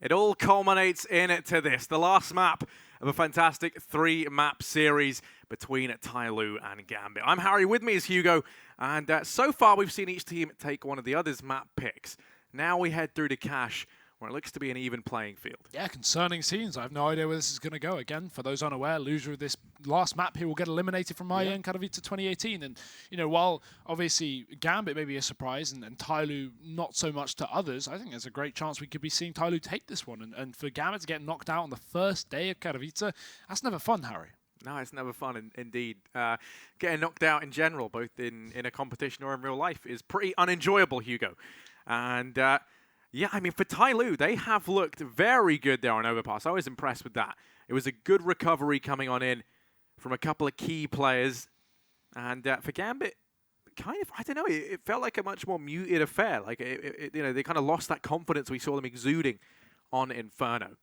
It all culminates into this, the last map of a fantastic 3-map series between TyLoo and Gambit. I'm Harry, with me is Hugo, and so far we've seen each team take one of the other's map picks. Now we head through to Cash, where it looks to be an even playing field. Yeah, concerning scenes. I have no idea where this is going to go. Again, for those unaware, loser of this last map here will get eliminated from IEM Katowice 2018. And, you know, while obviously Gambit may be a surprise and TyLoo not so much to others, I think there's a great chance we could be seeing TyLoo take this one. And for Gambit to get knocked out on the first day of Katowice, that's never fun, Harry. No, it's never fun, indeed. Getting knocked out in general, both in a competition or in real life, is pretty unenjoyable, Hugo. And yeah, I mean, for TyLoo, they have looked very good there on Overpass. I was impressed with that. It was a good recovery coming on in from a couple of key players. And for Gambit, kind of, I don't know, it felt like a much more muted affair. Like, you know, they kind of lost that confidence we saw them exuding on Inferno.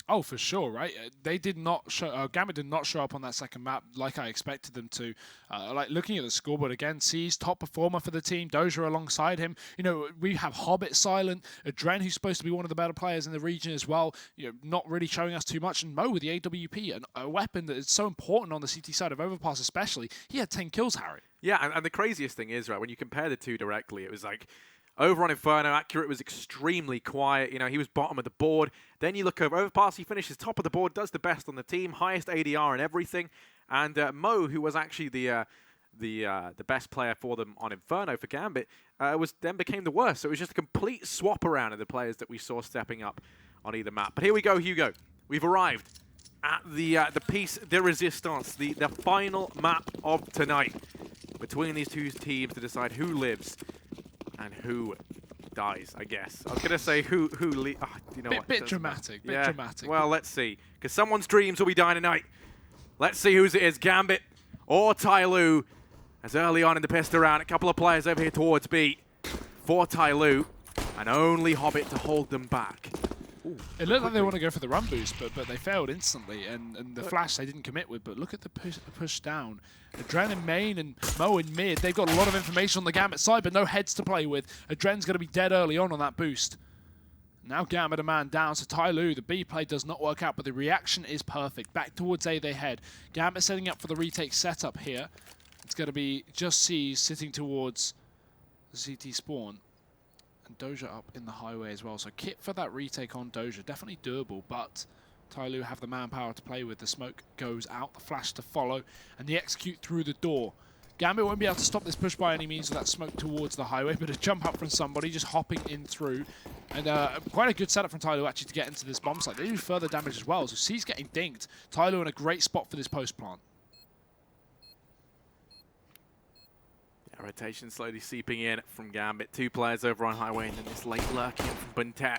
Oh, for sure, right? They did not show. Gambit did not show up on that second map like I expected them to. Like looking at the scoreboard again, C's top performer for the team. Doja alongside him. You know, we have Hobbit silent, Adren, who's supposed to be one of the better players in the region as well. You know, not really showing us too much. And Mo with the AWP, a weapon that is so important on the CT side of Overpass, especially. He had 10 kills, Harry. Yeah, and the craziest thing is, right, when you compare the two directly, it was like, over on Inferno, Accurate was extremely quiet. You know, he was bottom of the board. Then you look over Overpass, he finishes top of the board, does the best on the team, highest ADR and everything. And Mo, who was actually the best player for them on Inferno for Gambit, then became the worst. So it was just a complete swap around of the players that we saw stepping up on either map. But here we go, Hugo. We've arrived at the piece de resistance, the final map of tonight between these two teams to decide who lives and who dies, I guess. I was going to say who you know what? Bit dramatic, bit dramatic. Well, let's see. Because someone's dreams will be dying tonight. Let's see whose it is, Gambit or TyLoo. As early on in the pistol round, a couple of players over here towards B for TyLoo, and only Hobbit to hold them back. Ooh, it looked like they want to go for the run boost, but they failed instantly, and the flash they didn't commit with. But look at the push down. Adren in main and Mo in mid. They've got a lot of information on the Gambit side, but no heads to play with. Adren's going to be dead early on that boost. Now Gambit a man down, so TyLoo, the B play does not work out, but the reaction is perfect. Back towards A they head. Gambit setting up for the retake setup here. It's going to be just C sitting towards the CT spawn. And Doja up in the highway as well. So kit for that retake on Doja. Definitely doable, but TyLoo have the manpower to play with. The smoke goes out, the flash to follow, and the execute through the door. Gambit won't be able to stop this push by any means with that smoke towards the highway, but a jump up from somebody just hopping in through. And quite a good setup from TyLoo actually to get into this bomb site. They do further damage as well, so C's getting dinked. TyLoo in a great spot for this post plant. Rotation slowly seeping in from Gambit. Two players over on highway, and then this late lurk in from Buntet.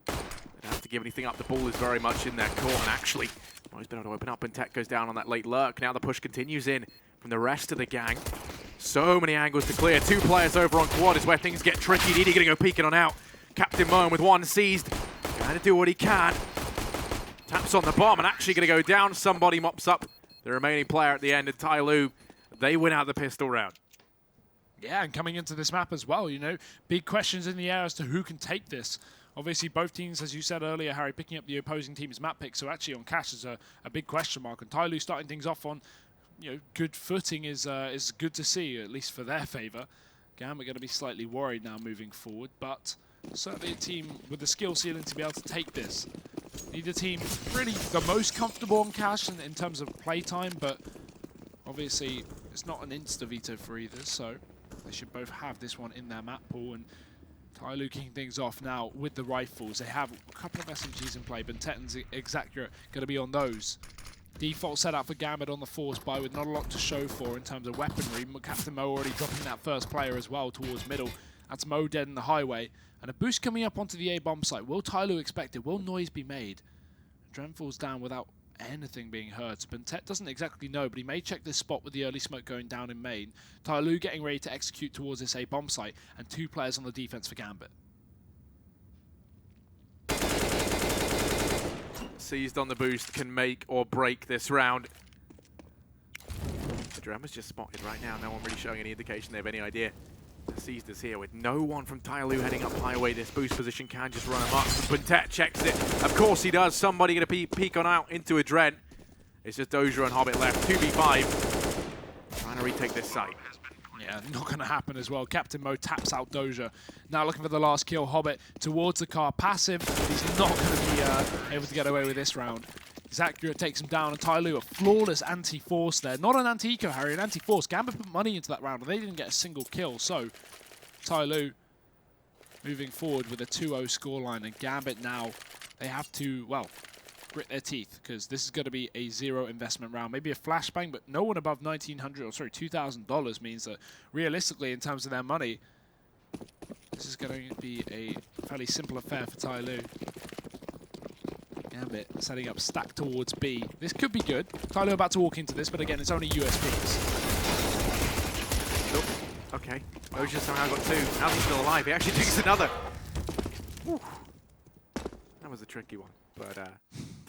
They don't have to give anything up. The ball is very much in their court, and actually, Mo's been able to open up. Buntet goes down on that late lurk. Now the push continues in from the rest of the gang. So many angles to clear. Two players over on quad is where things get tricky. Didi gonna go peeking on out. Captain Mo with one seized. Trying to do what he can. Taps on the bomb and actually gonna go down. Somebody mops up the remaining player at the end, and TyLoo, they win out the pistol round. Yeah, and coming into this map as well, you know, big questions in the air as to who can take this. Obviously, both teams, as you said earlier, Harry, picking up the opposing team's map pick, so actually on Cash is a big question mark. And TyLoo starting things off on, you know, good footing is good to see, at least for their favour. Gambit going to be slightly worried now moving forward, but certainly a team with the skill ceiling to be able to take this. Neither team really the most comfortable on Cash in terms of play time, but obviously it's not an insta-veto for either, so they should both have this one in their map pool. And TyLoo kicking things off now with the rifles. They have a couple of SMGs in play, but Tetten's Exaccurate going to be on those. Default setup for Gambit on the force buy with not a lot to show for in terms of weaponry. Captain Mo already dropping that first player as well towards middle. That's Mo dead in the highway. And a boost coming up onto the A bomb site. Will TyLoo expect it? Will noise be made? Dren falls down without anything being heard. So Buntet doesn't exactly know, but he may check this spot with the early smoke going down in main. TyLoo getting ready to execute towards this A bomb site, and two players on the defense for Gambit. Seized on the boost can make or break this round. The Drama's just spotted right now. No one really showing any indication they have any idea Seized is here with no one from TyLoo heading up highway. This boost position can just run him up. Buntet checks it. Of course he does. Somebody going to peek on out into a Dread. It's just Doja and Hobbit left. 2v5. Trying to retake this site. Yeah, not going to happen as well. Captain Mo taps out Doja. Now looking for the last kill. Hobbit towards the car. Passive. He's not going to be able to get away with this round. He's accurate, takes him down, and TyLoo, a flawless anti-force there. Not an anti-eco, Harry, an anti-force. Gambit put money into that round, and they didn't get a single kill. So, TyLoo moving forward with a 2-0 scoreline, and Gambit now, they have to, well, grit their teeth, because this is going to be a zero investment round. Maybe a flashbang, but no one above $2,000 means that realistically, in terms of their money, this is going to be a fairly simple affair for TyLoo. Gambit setting up stack towards B. This could be good. TyLoo about to walk into this, but again, it's only USBs. Oh, okay. Doja somehow got two. How's he still alive? He actually takes another. Whew. That was a tricky one. But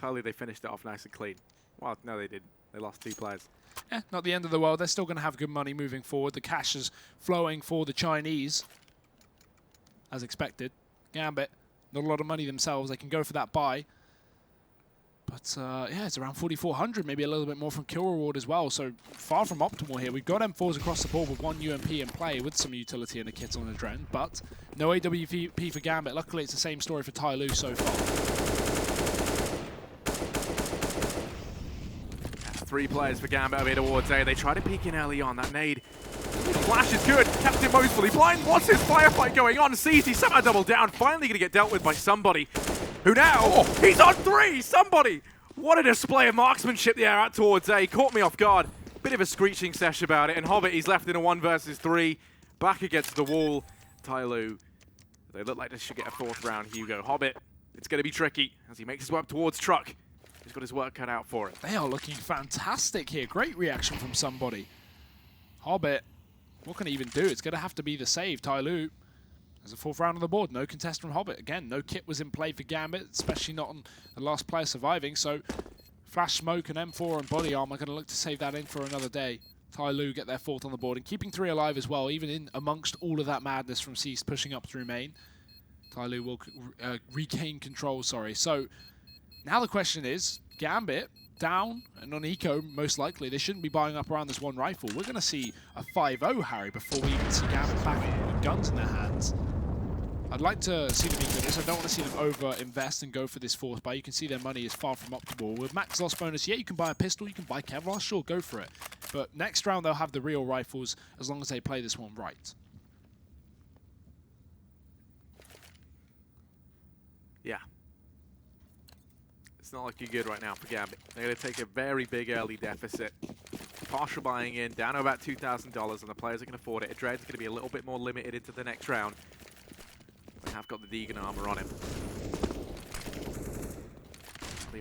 TyLoo, they finished it off nice and clean. Well, no, they didn't. They lost 2 players. Yeah, not the end of the world. They're still going to have good money moving forward. The cash is flowing for the Chinese, as expected. Gambit, not a lot of money themselves. They can go for that buy. But yeah, it's around 4,400, maybe a little bit more from kill reward as well. So far from optimal here. We've got M4s across the board with 1 UMP in play with some utility and a kit on the Dren, but no AWP for Gambit. Luckily, it's the same story for TyLoo so far. 3 players for Gambit over here towards A. They try to peek in early on. That nade. Flash is good. Captain Mo's fully blind. What's his firefight going on? Sees he somehow doubled down. Finally going to get dealt with by somebody. Who now? He's on 3! Somebody! What a display of marksmanship there out towards A. Caught me off guard. Bit of a screeching sesh about it. And Hobbit, he's left in a 1 versus 3. Back against the wall. TyLoo, they look like they should get a 4th round. Hugo. Hobbit, it's going to be tricky as he makes his way up towards Truck. He's got his work cut out for it. They are looking fantastic here. Great reaction from somebody. Hobbit, what can he even do? It's going to have to be the save. TyLoo. There's a 4th round on the board. No contest from Hobbit. Again, no kit was in play for Gambit, especially not on the last player surviving. So, Flash Smoke and M4 and Body Armor are going to look to save that in for another day. TyLoo get their 4th on the board and keeping 3 alive as well, even in amongst all of that madness from Cease pushing up through main. TyLoo will regain control, sorry. So, now the question is, Gambit down and on eco, most likely. They shouldn't be buying up around this 1 rifle. We're going to see a 5-0, Harry, before we even see Gambit back with guns in their hands. I'd like to see them be good. I don't want to see them over-invest and go for this 4th buy. You can see their money is far from optimal. With max loss bonus, yeah, you can buy a pistol, you can buy Kevlar, sure, go for it. But next round, they'll have the real rifles as long as they play this one right. Yeah. It's not looking good right now for Gambit. They're going to take a very big early deficit. Partial buying in, down to about $2,000, and the players are going to afford it. A Dread's going to be a little bit more limited into the next round. They have got the Deegan armor on him.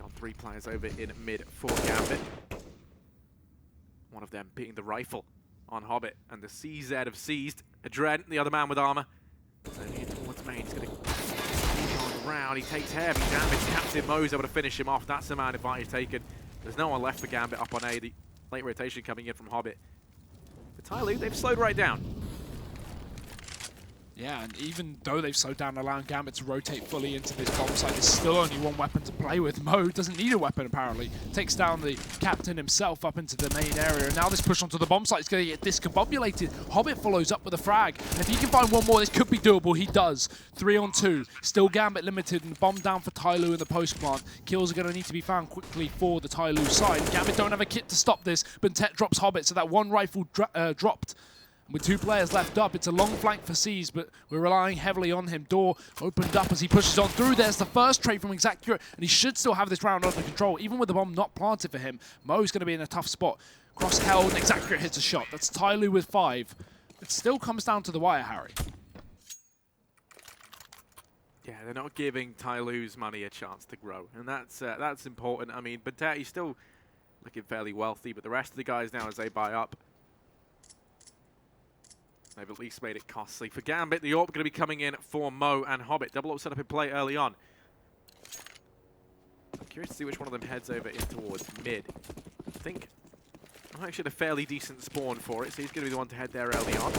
On 3 players over in mid for Gambit. One of them beating the rifle on Hobbit, and the CZ have seized a Dread, the other man with armor. Sending it towards main. He's going to go around. He takes heavy damage. Captain Mo's able to finish him off. That's the man advantage taken. There's no one left for Gambit up on A. The late rotation coming in from Hobbit. For TyLoo, they've slowed right down. Yeah, and even though they've slowed down, allowing Gambit to rotate fully into this bomb site, there's still only 1 weapon to play with. Mo doesn't need a weapon, apparently. Takes down the captain himself up into the main area, and now this push onto the bomb site is going to get discombobulated. Hobbit follows up with a frag, and if he can find 1 more, this could be doable. He does. 3 on 2. Still Gambit limited, and bomb down for TyLoo in the post plant. Kills are going to need to be found quickly for the TyLoo side. Gambit don't have a kit to stop this. Buntet drops Hobbit, so that 1 rifle dropped. With 2 players left up, it's a long flank for C's, but we're relying heavily on him. Door opened up as he pushes on through. There's the first trade from Exacurate, and he should still have this round under control, even with the bomb not planted for him. Mo's going to be in a tough spot. Cross held, and Exacurate hits a shot. That's TyLoo with 5. It still comes down to the wire, Harry. Yeah, they're not giving TyLoo's money a chance to grow, and that's important. I mean, Buntet, he's still looking fairly wealthy, but the rest of the guys now, as they buy up, they've at least made it costly. For Gambit, the AWP going to be coming in for Mo and Hobbit. Double up set up in play early on. I'm curious to see which one of them heads over in towards mid. I think I'm actually a fairly decent spawn for it, so he's going to be the one to head there early on.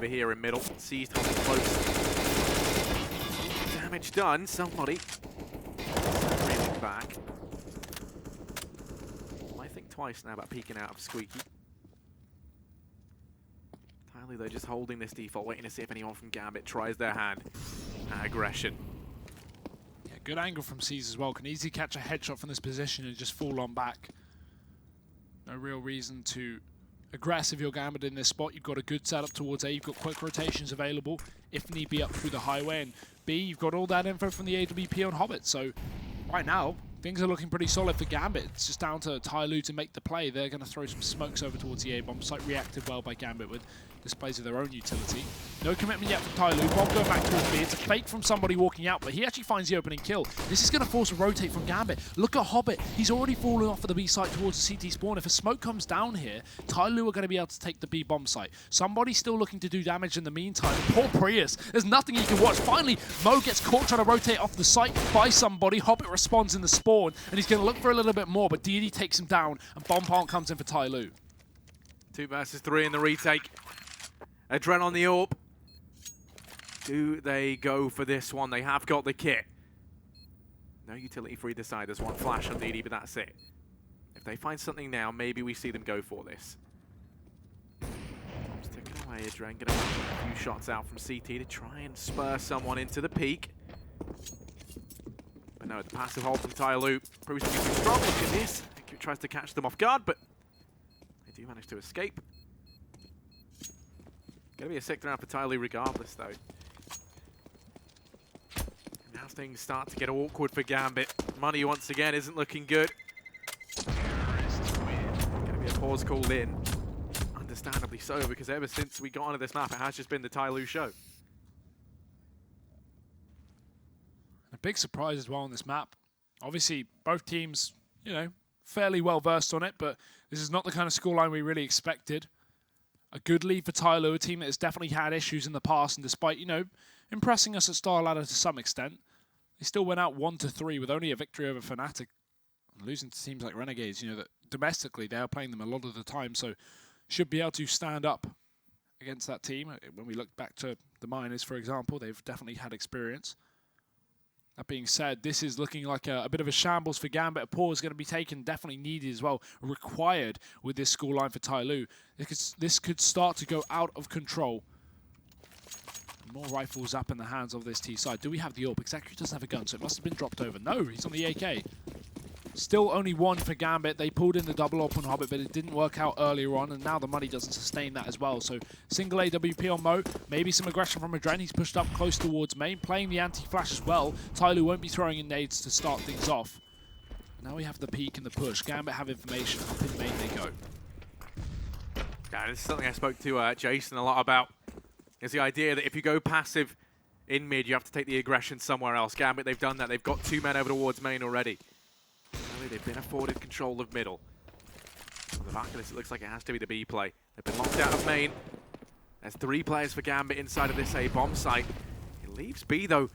over here in middle. Seized on close. Damage done. Somebody separating back. I think twice now about peeking out of Squeaky. TyLoo, though, just holding this default, waiting to see if anyone from Gambit tries their hand at aggression. Yeah, good angle from C's as well. Can easily catch a headshot from this position and just fall on back. No real reason to aggress if you're Gambit in this spot. You've got a good setup towards A. You've got quick rotations available, if need be, up through the highway. And B, you've got all that info from the AWP on Hobbit. So right now, things are looking pretty solid for Gambit. It's just down to TyLoo to make the play. They're going to throw some smokes over towards the A-bomb site. Reacted well by Gambit with displays of their own utility. No commitment yet from TyLoo. Bomb going back towards B. It's a fake from somebody walking out, but he actually finds the opening kill. This is going to force a rotate from Gambit. Look at Hobbit. He's already fallen off of the B site towards the CT spawn. If a smoke comes down here, TyLoo are going to be able to take the B bomb site. Somebody's still looking to do damage in the meantime. Poor Prius. There's nothing he can watch. Finally, Mo gets caught trying to rotate off the site by somebody. Hobbit responds in the spawn, and he's going to look for a little bit more, but DD takes him down, and bomb plant comes in for TyLoo. 2 versus 3 in the retake. Adren on the AWP. Do they go for this one? They have got the kit. No utility for either side. There's one flash on DD, but that's it. If they find something now, maybe we see them go for this. Just taking away. Adren gonna have a few shots out from CT to try and spur someone into the peak. But no, the passive hold from TyLoo proves to be too strong. Look at this. I think he tries to catch them off guard, but they do manage to escape. Gonna be a sick round for TyLoo regardless, though. And now things start to get awkward for Gambit. Money once again isn't looking good. Gonna be a pause called in. Understandably so, because ever since we got onto this map, it has just been the TyLoo show. A big surprise as well on this map. Obviously, both teams, you know, fairly well versed on it, but this is not the kind of scoreline we really expected. A good lead for TyLoo, a team that has definitely had issues in the past, and despite, you know, impressing us at Star Ladder to some extent, they still went out 1-3 with only a victory over Fnatic. Losing to teams like Renegades, you know, that domestically they are playing them a lot of the time, so should be able to stand up against that team. When we look back to the Miners, for example, they've definitely had experience. That being said, this is looking like a bit of a shambles for Gambit. A pause is going to be taken, definitely needed as well, required with this scoreline for TyLoo. This could start to go out of control. More rifles up in the hands of this T side. Do we have the AWP? Exactly, doesn't have a gun, so it must have been dropped over. No, he's on the AK. Still only one for Gambit. They pulled in the double AWP on Hobbit, but it didn't work out earlier on, and now the money doesn't sustain that as well. So single AWP on Mo. Maybe some aggression from Adren. He's pushed up close towards main, playing the anti-flash as well. TyLoo won't be throwing in nades to start things off. Now we have the peek and the push. Gambit have information. Up in main they go. Yeah, this is something I spoke to Jason a lot about. Is the idea that if you go passive in mid, you have to take the aggression somewhere else. Gambit, they've done that. They've got 2 men over towards main already. They've been afforded control of middle. On the back of this, it looks like it has to be the B play. They've been locked out of main. There's 3 players for Gambit inside of this A bomb site. It leaves B, though,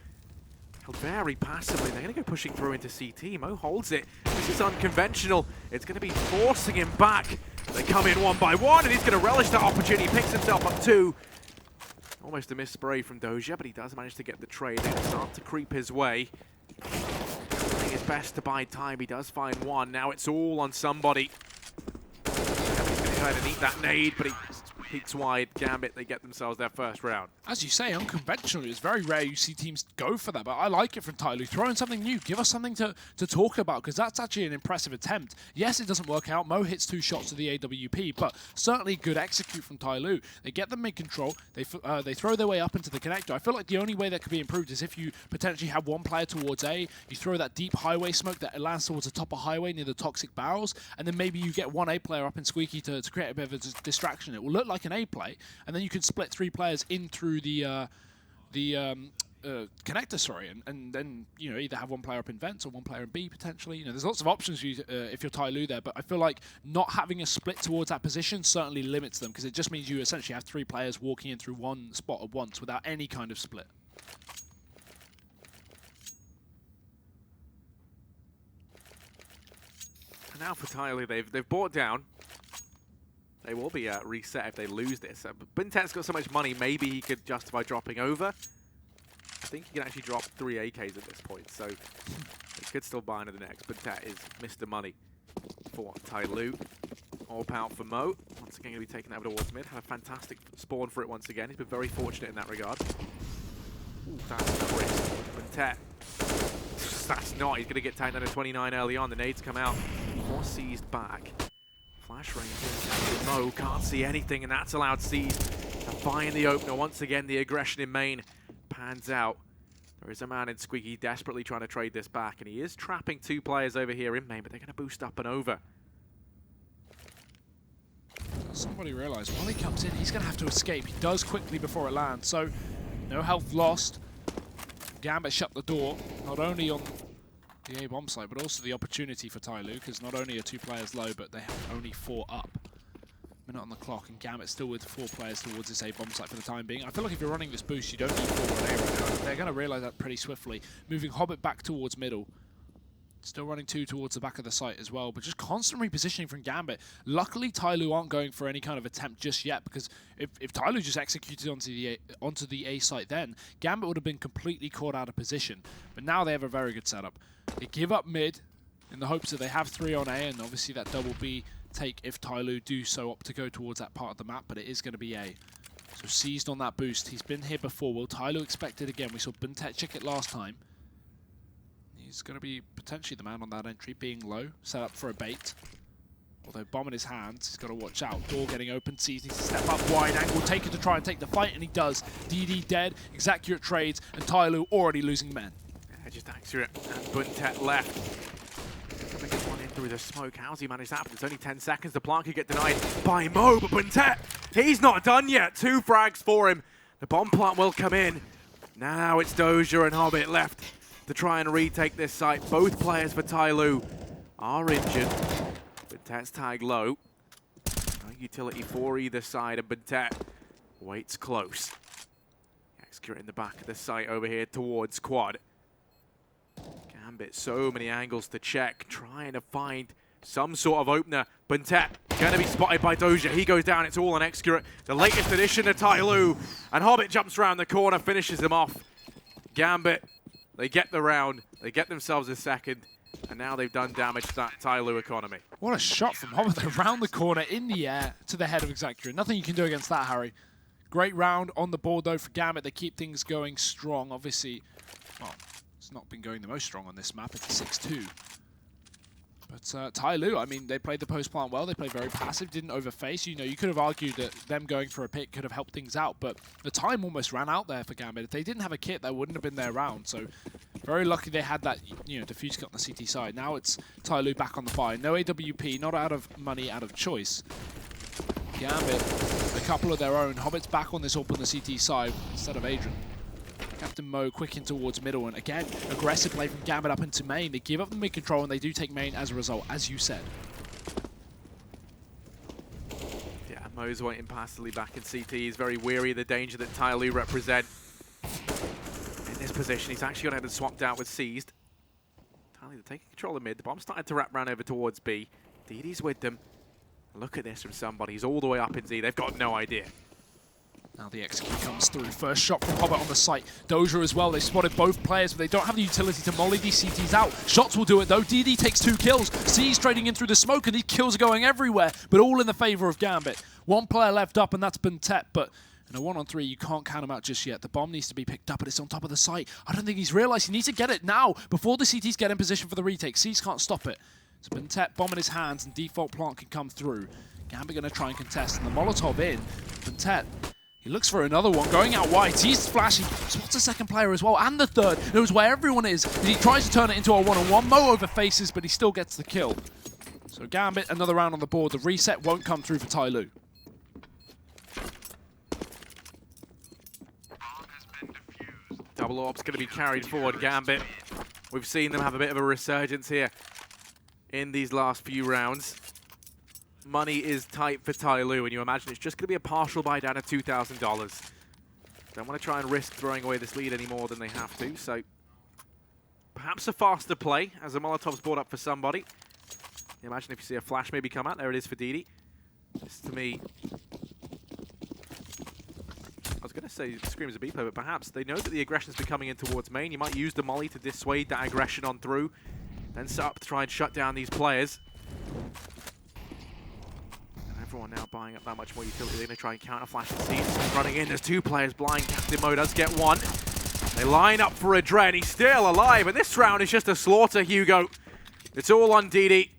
held very passively. They're going to go pushing through into CT. Mo holds it. This is unconventional. It's going to be forcing him back. They come in 1 by 1, and he's going to relish that opportunity. He picks himself up 2. Almost a missed spray from Doja, but he does manage to get the trade in. Start to creep his way. Doing his best to buy time. He does find 1. Now it's all on somebody. He's going to try to eat that nade, but he peeks wide. Gambit, they get themselves their first round. As you say, unconventional. It's very rare you see teams go for that, but I like it from TyLoo. Throw in something new. Give us something to talk about, because that's actually an impressive attempt. Yes, it doesn't work out. Mo hits 2 shots to the AWP, but certainly good execute from TyLoo. They get the mid-control. They throw their way up into the connector. I feel like the only way that could be improved is if you potentially have 1 player towards A, you throw that deep highway smoke that lands towards the top of highway near the toxic barrels, and then maybe you get 1 A player up in Squeaky to create a bit of a distraction. It will look like an A play, and then you can split 3 players in through the connector, sorry, and then, you know, either have 1 player up in vents or 1 player in B potentially. You know, there's lots of options for you, if you're TyLoo there, but I feel like not having a split towards that position certainly limits them, because it just means you essentially have 3 players walking in through 1 spot at once without any kind of split. And now for TyLoo, they've brought down They will be reset if they lose this. But Bintet's got so much money, maybe he could justify dropping over. I think he can actually drop 3 AKs at this point, so he could still buy into the next. Bintet is Mr. Money for TyLoo. Orb out for Mo. Once again, going to be taken over towards mid. Had a fantastic spawn for it once again. He's been very fortunate in that regard. Ooh, that's a risk. Bintet. That's not. He's going to get tagged down to 29 early on. The nades come out. More seized back. Flash range. Mo can't see anything, and that's allowed Seized to find the opener. Once again, the aggression in main pans out. There is a man in Squeaky desperately trying to trade this back, and he is trapping 2 players over here in main, but they're going to boost up and over. Somebody realised while he comes in, he's going to have to escape. He does quickly before it lands, so no health lost. Gambit shut the door, not only on the A-bomb side, but also the opportunity for TyLoo, because not only are 2 players low, but they have only 4 up. Minute on the clock, and Gambit still with 4 players towards this A-bomb site for the time being. I feel like if you're running this boost, you don't need 4 on A right now. They're going to realise that pretty swiftly. Moving Hobbit back towards middle. Still running 2 towards the back of the site as well, but just constant repositioning from Gambit. Luckily, TyLoo aren't going for any kind of attempt just yet, because if TyLoo just executed onto the A site then, Gambit would have been completely caught out of position. But now they have a very good setup. They give up mid in the hopes that they have 3 on A, and obviously that double B take if TyLoo do so opt to go towards that part of the map, but it is going to be A. So Seized on that boost. He's been here before. Will TyLoo expect it again? We saw Bintet check it last time. He's going to be potentially the man on that entry, being low, set up for a bait. Although bomb in his hands, he's got to watch out. Door getting open, Seized needs to step up wide angle, take it to try and take the fight, and he does. DD dead, Exacurate trades, and TyLoo already losing men. Yeah, just accurate, and Bintet left. Get one in through the smoke. How's he managed that? But it's only 10 seconds. The plant could get denied by Mo, but Bintet, he's not done yet. 2 frags for him. The bomb plant will come in. Now it's Doja and Hobbit left to try and retake this site. Both players for TyLoo are injured. Bintet's tagged low. No utility for either side, and Bintet waits close. Execute in the back of the site over here towards quad. Gambit, so many angles to check, trying to find some sort of opener. Bintet going to be spotted by Doja. He goes down, it's all on Execute. The latest addition to TyLoo, and Hobbit jumps around the corner, finishes him off. Gambit, they get the round, they get themselves a second, and now they've done damage to that TyLoo economy. What a shot from Hobbit, though, around the corner, in the air, to the head of Exacurate. Nothing you can do against that, Harry. Great round on the board, though, for Gambit. They keep things going strong. Obviously, well, it's not been going the most strong on this map. It's a 6-2. But TyLoo, I mean, they played the post plant well. They played very passive, didn't overface. You know, you could have argued that them going for a pick could have helped things out, but the time almost ran out there for Gambit. If they didn't have a kit, that wouldn't have been their round. So very lucky they had that, you know, defuse kit on the CT side. Now it's TyLoo back on the buy. No AWP, not out of money, out of choice. Gambit, a couple of their own. Hobbit's back on this up on the CT side instead of Adrian. Captain Mo quick in towards middle, and again, aggressive play from Gambit up into main. They give up the mid control, and they do take main as a result, as you said. Yeah, Mo's waiting passively back in CT. He's very weary of the danger that TyLoo represent. In this position, he's actually got ahead and swapped out with Seized. TyLoo, they're taking control of mid. The bomb's starting to wrap round over towards B. DD's with them. Look at this from somebody. He's all the way up in Z. They've got no idea. Now the execute comes through. First shot from Hobbit on the site. Doja as well. They spotted both players, but they don't have the utility to molly these CTs out. Shots will do it, though. DD takes 2 kills. C's trading in through the smoke, and these kills are going everywhere, but all in the favor of Gambit. 1 player left up, and that's Bintet, but in a 1-on-3, you can't count him out just yet. The bomb needs to be picked up, but it's on top of the site. I don't think he's realized he needs to get it now before the CTs get in position for the retake. C's can't stop it. So Bintet, bomb in his hands, and default plant can come through. Gambit going to try and contest, and the Molotov in. Bintet, he looks for another one, going out wide. He's flashing, spots a second player as well, and the third. Knows where everyone is, and he tries to turn it into a 1-on-1. Mo overfaces, but he still gets the kill. So Gambit, another round on the board. The reset won't come through for TyLoo. Double orb's going to be carried forward, Gambit. We've seen them have a bit of a resurgence here in these last few rounds. Money is tight for TyLoo, and you imagine it's just going to be a partial buy down of $2,000. Don't want to try and risk throwing away this lead any more than they have to, so perhaps a faster play as a Molotov's brought up for somebody. You imagine if you see a flash maybe come out. There it is for DD. This to me, I was going to say screams a B play, but perhaps they know that the aggression's been coming in towards main. You might use the molly to dissuade that aggression on through, then set up to try and shut down these players. And everyone now buying up that much more utility. They're going to try and counter flash the seeds. Running in, there's two players blind. Captain Mo does get one. They line up for a Dren. He's still alive, and this round is just a slaughter, Hugo. It's all on DD.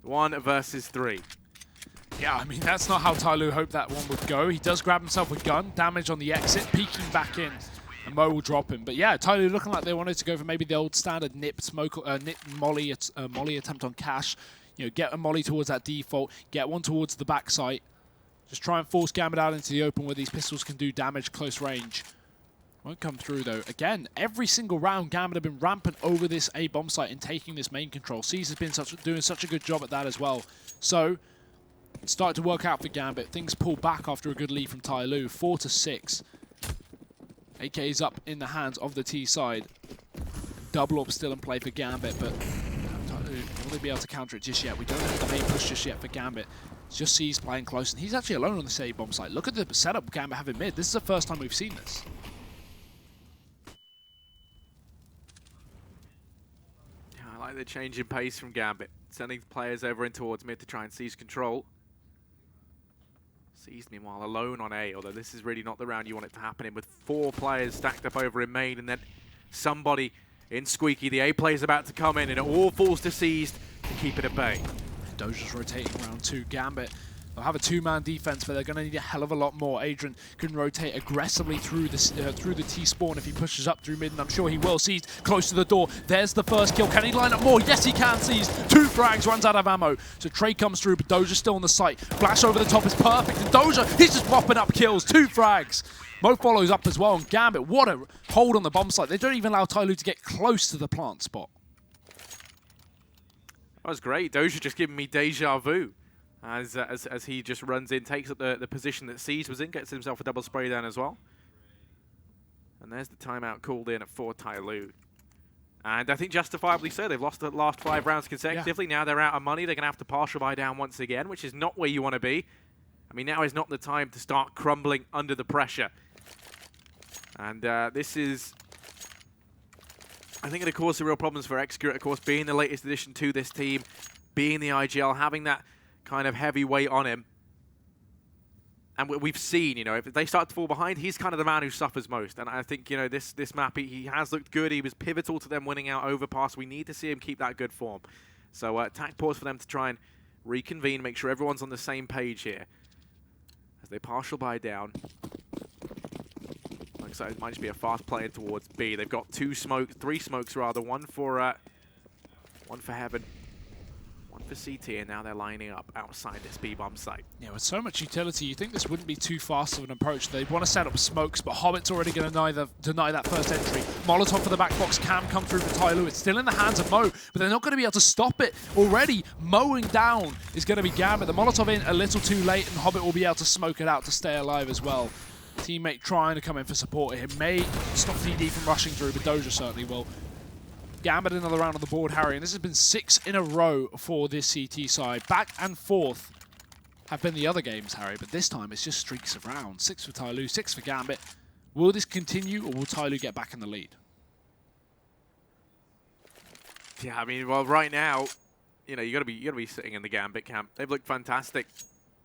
1 versus 3. Yeah, I mean, that's not how TyLoo hoped that one would go. He does grab himself a gun, damage on the exit, peeking back in, and Mo will drop him. But yeah, TyLoo looking like they wanted to go for maybe the old standard nip molly attempt on Cash. You know, get a molly towards that default, get one towards the backside. Just try and force Gambit out into the open where these pistols can do damage close range. Won't come through though. Again, every single round, Gambit have been rampant over this A bomb site and taking this main control. C's has been doing such a good job at that as well. So, it started to work out for Gambit. Things pull back after a good lead from TyLoo. 4-6. AK is up in the hands of the T side. Double up still in play for Gambit, but TyLoo, will they be able to counter it just yet? We don't have the main push just yet for Gambit. It's just C's playing close, and he's actually alone on the A bomb site. Look at the setup Gambit have in mid. This is the first time we've seen this. Yeah, I like the change in pace from Gambit. Sending players over in towards mid to try and seize control. Seized meanwhile alone on A, although this is really not the round you want it to happen in, with 4 players stacked up over in main, and then somebody in Squeaky. The A play is about to come in, and it all falls to Seized to keep it at bay. Doja's rotating around 2. Gambit, they'll have a 2-man defense, but they're going to need a hell of a lot more. Adrian can rotate aggressively through the T-spawn if he pushes up through mid, and I'm sure he will. Seized close to the door. There's the first kill. Can he line up more? Yes, he can. Seized 2 frags, runs out of ammo. So Trey comes through, but Doja's still on the site. Flash over the top is perfect, and Doja, he's just mopping up kills. 2 frags. Mo follows up as well, and Gambit, what a hold on the bomb site. They don't even allow TyLoo to get close to the plant spot. That was great. Doja just giving me deja vu as he just runs in, takes up the position that Siege was in, gets himself a double spray down as well. And there's the timeout called in for TyLoo. And I think justifiably so. They've lost the last 5 rounds consecutively. Yeah. Now they're out of money. They're going to have to partial buy down once again, which is not where you want to be. I mean, now is not the time to start crumbling under the pressure. And this is, I think, going to cause some real problems for Execute, of course, being the latest addition to this team, being the IGL, having that kind of heavy weight on him. And we've seen, you know, if they start to fall behind, he's kind of the man who suffers most. And I think, you know, this map, he has looked good. He was pivotal to them winning out Overpass. We need to see him keep that good form. So attack pause for them to try and reconvene, make sure everyone's on the same page here. As they partial buy down. Looks like it might just be a fast play towards B. They've got 3 smokes rather. One for Heaven. One for CT, and now they're lining up outside this B-bomb site. Yeah, with so much utility, you think this wouldn't be too fast of an approach. They want to set up smokes, but Hobbit's already going to deny that first entry. Molotov for the back box can come through for TyLoo. It's still in the hands of Mo, but they're not going to be able to stop it. Already, mowing down is going to be Gambit. The Molotov in a little too late, and Hobbit will be able to smoke it out to stay alive as well. Teammate trying to come in for support. It may stop DD from rushing through, but Doja certainly will. Gambit another round on the board, Harry, and this has been 6 in a row for this CT side. Back and forth have been the other games, Harry, but this time it's just streaks of rounds. 6 for TyLoo, 6 for Gambit. Will this continue, or will TyLoo get back in the lead? Yeah, I mean, well, right now, you know, you gotta be sitting in the Gambit camp. They've looked fantastic.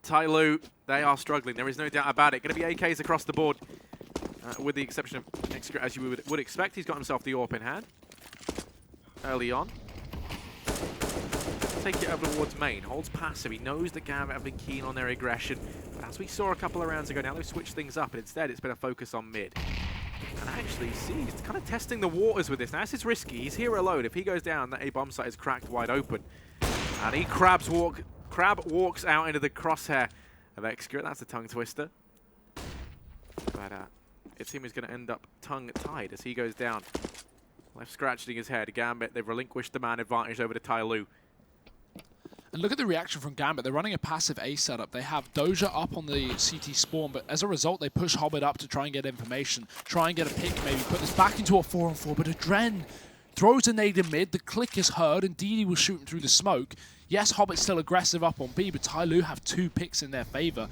TyLoo, they are struggling. There is no doubt about it. Going to be AKs across the board, with the exception of Execute, as you would expect. He's got himself the AWP in hand early on. Take it over towards main. Holds passive. He knows that Gambit have been keen on their aggression. But as we saw a couple of rounds ago, now they've switched things up, and instead it's been a focus on mid. And actually, he's kind of testing the waters with this. Now, this is risky. He's here alone. If he goes down, that A bomb site is cracked wide open. And he Crab walks out into the crosshair of Execute. That's a tongue twister. But it seems he's going to end up tongue-tied as he goes down. Left scratching his head. Gambit, they've relinquished the man advantage over to TyLoo. And look at the reaction from Gambit. They're running a passive A setup. They have Doja up on the CT spawn, but as a result, they push Hobbit up to try and get information, try and get a pick, maybe put this back into a 4-on-4, but a Dren throws a nade in mid, the click is heard, and DD was shooting through the smoke. Yes, Hobbit's still aggressive up on B, but TyLoo have 2 picks in their favor.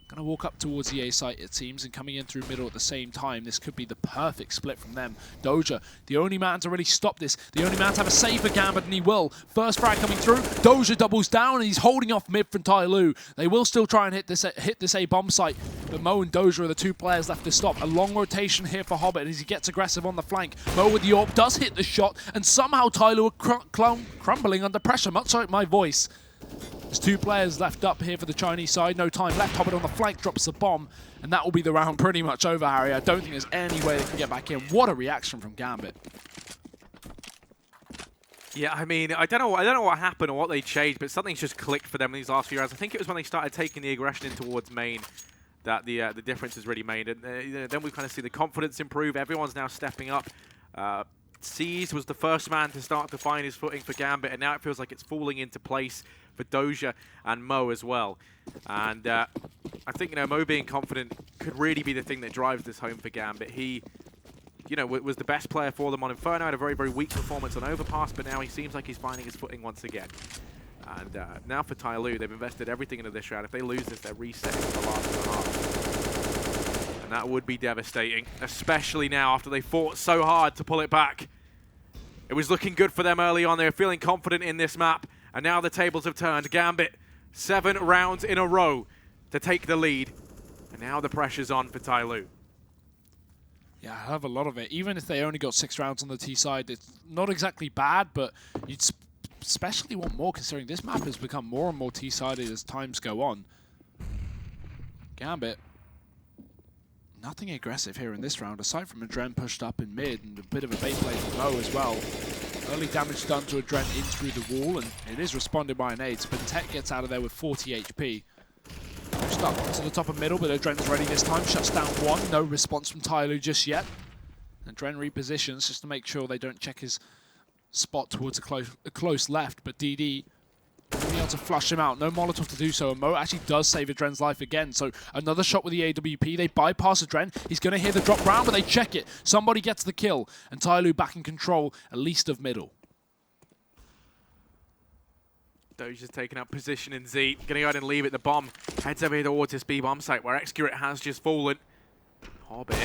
Gonna walk up towards the A site, it seems, and coming in through middle at the same time. This could be the perfect split from them. Doja, the only man to really stop this, the only man to have a save for Gambit, and he will. First frag coming through, Doja doubles down, and he's holding off mid from TyLoo. They will still try and hit this A bomb site, but Mo and Doja are the 2 players left to stop. A long rotation here for Hobbit as he gets aggressive on the flank. Mo with the AWP does hit the shot, and somehow TyLoo are crumbling under pressure, much like my voice. There's 2 players left up here for the Chinese side. No time left. Hobbit on the flank drops the bomb, and that will be the round pretty much over, Harry. I don't think there's any way they can get back in. What a reaction from Gambit. Yeah, I mean, I don't know what happened or what they changed, but something's just clicked for them in these last few rounds. I think it was when they started taking the aggression in towards main that the difference is really made. And then we kind of see the confidence improve. Everyone's now stepping up. Seized was the first man to start to find his footing for Gambit, and now it feels like it's falling into place for Doja and Mo as well. And I think, Mo being confident could really be the thing that drives this home for Gambit. He, was the best player for them on Inferno, had a very, very weak performance on Overpass, but now he seems like he's finding his footing once again. And now for TyLoo, they've invested everything into this round. If they lose this, they're resetting the last half. And that would be devastating, especially now after they fought so hard to pull it back. It was looking good for them early on. They were feeling confident in this map. And now the tables have turned. Gambit, 7 rounds in a row to take the lead. And now the pressure's on for TyLoo. Yeah, I have a lot of it. Even if they only got 6 rounds on the T side, it's not exactly bad, but you'd especially want more considering this map has become more and more T-sided as times go on. Gambit, nothing aggressive here in this round, aside from Adren pushed up in mid and a bit of a bait play from Mo as well. Early damage done to Adren in through the wall, and it is responded by an 8. But Tech gets out of there with 40 HP. Pushed up to the top of middle, but Adren's ready this time. Shuts down 1. No response from TyLoo just yet. Adren repositions just to make sure they don't check his spot towards a close left, but DD being able to flush him out. No Molotov to do so, and Mo actually does save Adren's life again. So another shot with the AWP. They bypass Adren. He's going to hear the drop round, but they check it. Somebody gets the kill, and TyLoo back in control, at least of middle. Doja's taking up position in Z. Going to go ahead and leave it. The bomb heads over here towards this B bomb site where Excurate has just fallen. Hobbit.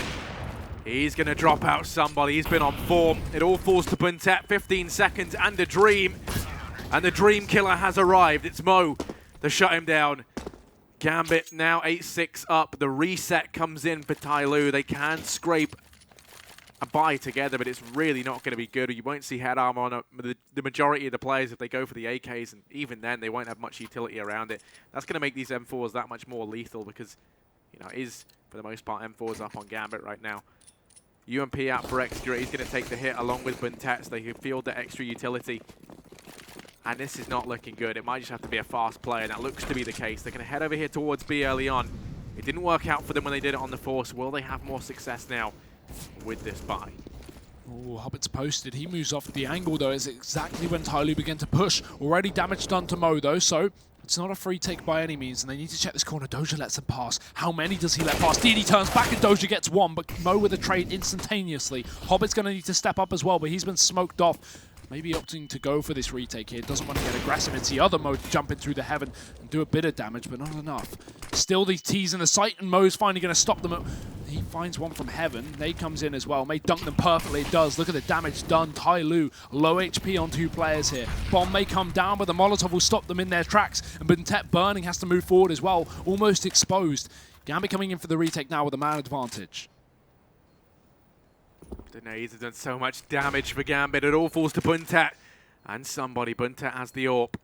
He's going to drop out somebody. He's been on form. It all falls to Buntet. 15 seconds and a dream. And the dream killer has arrived. It's Mo to shut him down. Gambit now 8-6 up. The reset comes in for TyLoo. They can scrape a buy together, but it's really not going to be good. You won't see head armor on the majority of the players if they go for the AKs, and even then they won't have much utility around it. That's going to make these M4s that much more lethal because, it is, for the most part, M4s up on Gambit right now. UMP out for Extra. He's going to take the hit along with Buntet, so they can field the extra utility. And this is not looking good. It might just have to be a fast play, and that looks to be the case. They're going to head over here towards B early on. It didn't work out for them when they did it on the Force. Will they have more success now with this buy? Oh, Hobbit's posted. He moves off the angle, though. It's exactly when TyLoo began to push. Already damage done to Mo, though, so it's not a free take by any means, and they need to check this corner. Doja lets him pass. How many does he let pass? DD turns back, and Doja gets 1, but Mo with a trade instantaneously. Hobbit's going to need to step up as well, but he's been smoked off. Maybe opting to go for this retake here. Doesn't want to get aggressive and see other Mo jumping through the heaven and do a bit of damage, but not enough. Still these T's in the sight, and Mo's finally going to stop them. He finds one from heaven. Nade comes in as well. May dunk them perfectly. It does. Look at the damage done. TyLoo, low HP on 2 players here. Bomb may come down, but the Molotov will stop them in their tracks. And Buntet burning has to move forward as well. Almost exposed. Gambit coming in for the retake now with a man advantage. The nades have done so much damage for Gambit. It all falls to Buntet. And somebody, Buntet has the AWP.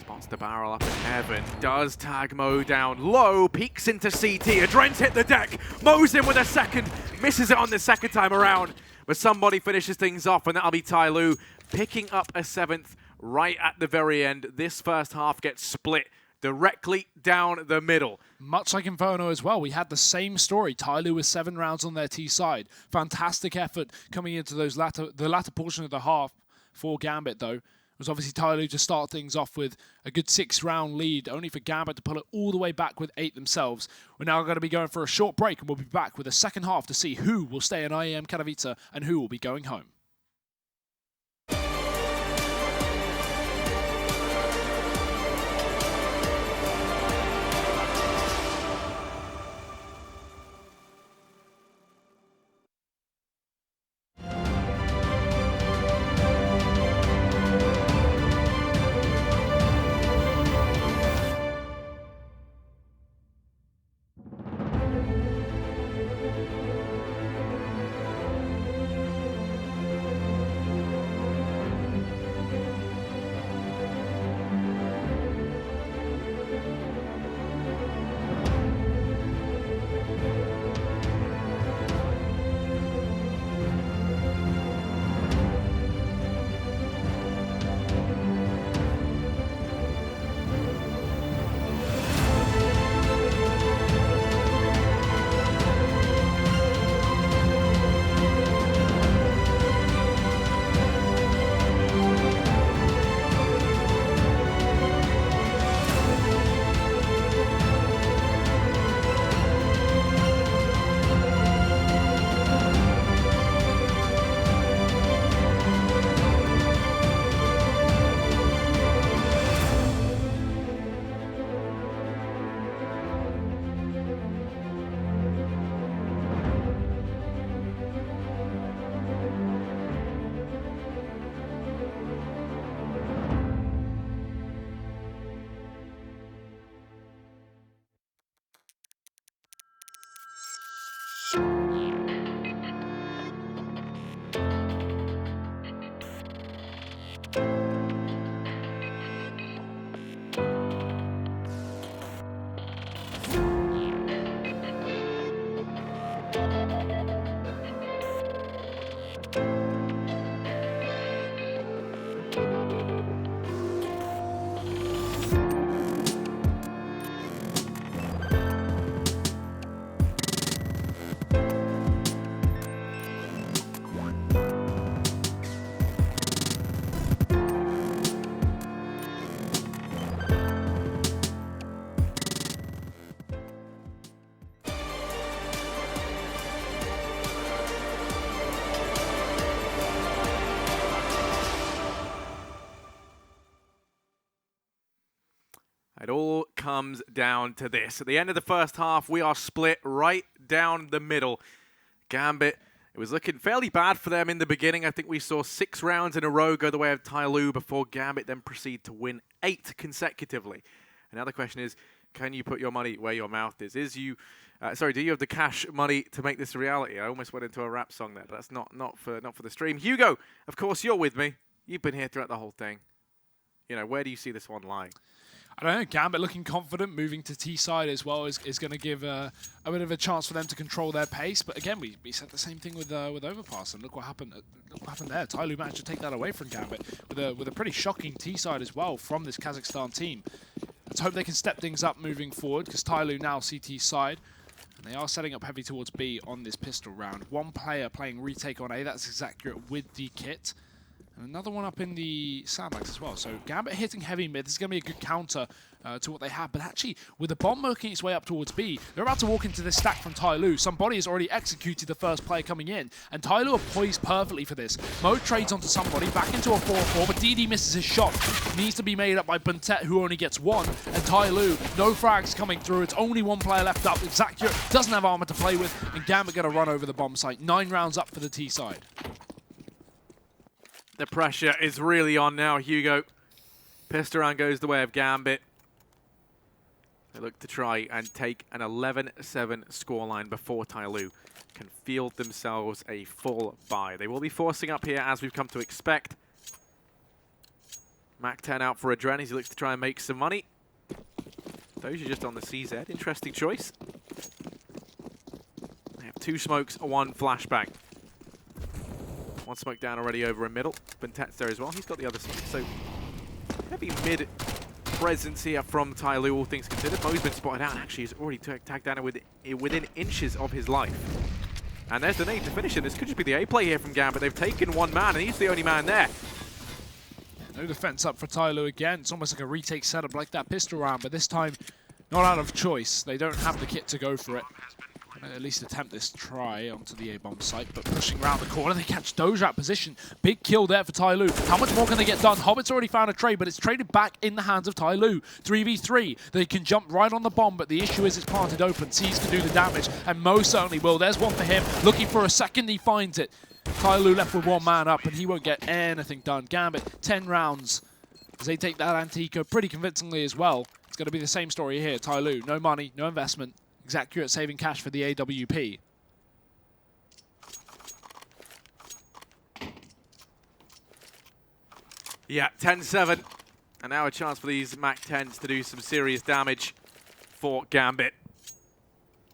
Spots the barrel up in heaven. Does tag Mo down low. Peeks into CT. Adren's hit the deck. Mo's in with a second. Misses it on the second time around. But somebody finishes things off, and that'll be TyLoo picking up a 7th right at the very end. This first half gets split directly down the middle. Much like Inferno as well, we had the same story. TyLoo with 7 rounds on their T side. Fantastic effort coming into the latter portion of the half for Gambit, though. It was obviously TyLoo to start things off with a good 6-round lead, only for Gambit to pull it all the way back with 8 themselves. We're now going to be going for a short break, and we'll be back with the second half to see who will stay in IEM Katowice and who will be going home. comes down to this. At the end of the first half, we are split right down the middle. Gambit, it was looking fairly bad for them in the beginning. I think we saw 6 rounds in a row go the way of TyLoo before Gambit then proceed to win 8 consecutively. And now the question is, can you put your money where your mouth is? Do you have the cash money to make this a reality? I almost went into a rap song there, but that's not for the stream. Hugo, of course, you're with me. You've been here throughout the whole thing. You know, where do you see this one lying? I don't know, Gambit looking confident, moving to T-side as well is going to give a bit of a chance for them to control their pace. But again, we said the same thing with Overpass, and look what happened there. TyLoo managed to take that away from Gambit with a pretty shocking T-side as well from this Kazakhstan team. Let's hope they can step things up moving forward, because TyLoo now CT side. And they are setting up heavy towards B on this pistol round. One player playing retake on A, that's Exacurate with the kit. And another one up in the sandbags as well. So Gambit hitting heavy mid. This is going to be a good counter to what they have. But actually, with the bomb working its way up towards B, they're about to walk into this stack from TyLoo. Somebody has already executed the first player coming in. And TyLoo are poised perfectly for this. Mo trades onto somebody, back into a 4-4, but DD misses his shot. Needs to be made up by Buntet, who only gets 1. And TyLoo, no frags coming through. It's only 1 player left up. Exacurate doesn't have armor to play with. And Gambit going to run over the bomb site. 9 rounds up for the T side. The pressure is really on now, Hugo. Pistol round goes the way of Gambit. They look to try and take an 11-7 scoreline before TyLoo can field themselves a full buy. They will be forcing up here, as we've come to expect. Mac 10 out for Adren as he looks to try and make some money. Those are just on the CZ. Interesting choice. They have 2 smokes, 1 flashbang. 1 smoke down already over in middle. Buntet's there as well. He's got the other smoke. So heavy mid presence here from TyLoo, all things considered. Mo's been spotted out and actually he's already tagged down within inches of his life. And there's the nade to finish him. This could just be the A play here from Gambit. They've taken 1 man and he's the only man there. No defense up for TyLoo again. It's almost like a retake setup like that pistol round, but this time not out of choice. They don't have the kit to go for it. At least attempt this try onto the A-bomb site, but pushing around the corner, they catch Doja at position. Big kill there for TyLoo. How much more can they get done? Hobbit's already found a trade, but it's traded back in the hands of TyLoo. 3v3. They can jump right on the bomb, but the issue is it's planted open. Sees can do the damage, and Mo certainly will. There's one for him. Looking for a second, he finds it. TyLoo left with 1 man up, and he won't get anything done. Gambit, 10 rounds. As they take that Antico pretty convincingly as well. It's going to be the same story here. TyLoo, no money, no investment. Exacurate saving cash for the AWP. Yeah, 10-7. And now a chance for these Mac 10s to do some serious damage for Gambit.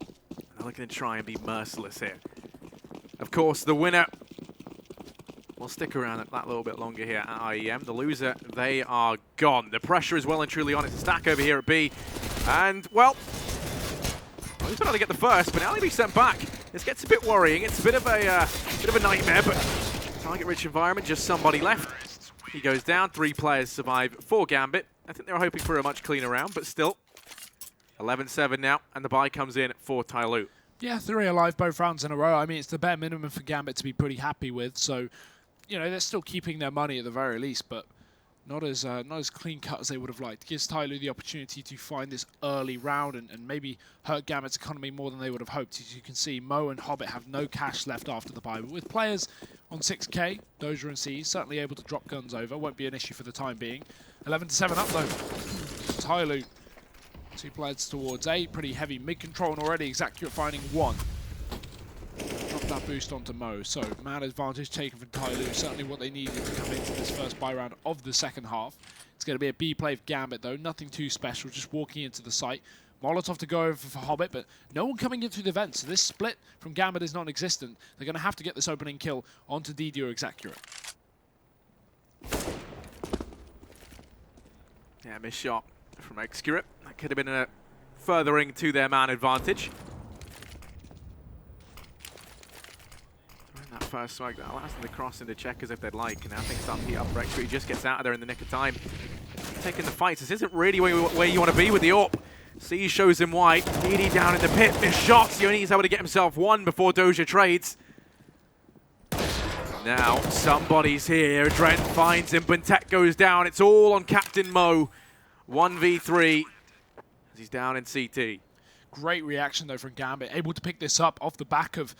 They're looking to try and be merciless here. Of course, the winner will stick around that little bit longer here at IEM. The loser, they are gone. The pressure is well and truly on. It's a stack over here at B. And, well, he's trying to get the first, but now he'll be sent back. This gets a bit worrying. It's a bit of a nightmare, but target-rich environment, just somebody left. He goes down. 3 players survive for Gambit. I think they were hoping for a much cleaner round, but still. 11-7 now, and the buy comes in for TyLoo. Yeah, 3 alive both rounds in a row. I mean, it's the bare minimum for Gambit to be pretty happy with. So, you know, they're still keeping their money at the very least, but not as clean cut as they would have liked. Gives TyLoo the opportunity to find this early round and maybe hurt Gambit's economy more than they would have hoped. As you can see, Mo and Hobbit have no cash left after the buy. But with players on 6k, Doja and C certainly able to drop guns over. Won't be an issue for the time being. 11-7 up though. TyLoo, 2 players towards A. Pretty heavy mid-control and already Exacurate finding 1. Drop that boost onto Mo. So, man advantage taken from TyLoo. Certainly what they needed to come into this first buy round of the second half. It's going to be a B play for Gambit though. Nothing too special. Just walking into the site. Molotov to go over for Hobbit, but no one coming in through the vents. So this split from Gambit is non-existent. They're going to have to get this opening kill onto DD or Exacurate. Yeah, missed shot from Exacurate. That could have been a furthering to their man advantage. That first smoke, that allows them to cross into checkers if they'd like, and now things start to heat up. He just gets out of there in the nick of time. Taking the fights. This isn't really where you want to be with the AWP. C shows him why. DD down in the pit, missed shots. He only needs able to get himself 1 before Doja trades. Now somebody's here. Drent finds him. Buntet goes down. It's all on Captain Mo. 1v3. he's down in CT. Great reaction, though, from Gambit. Able to pick this up off the back of,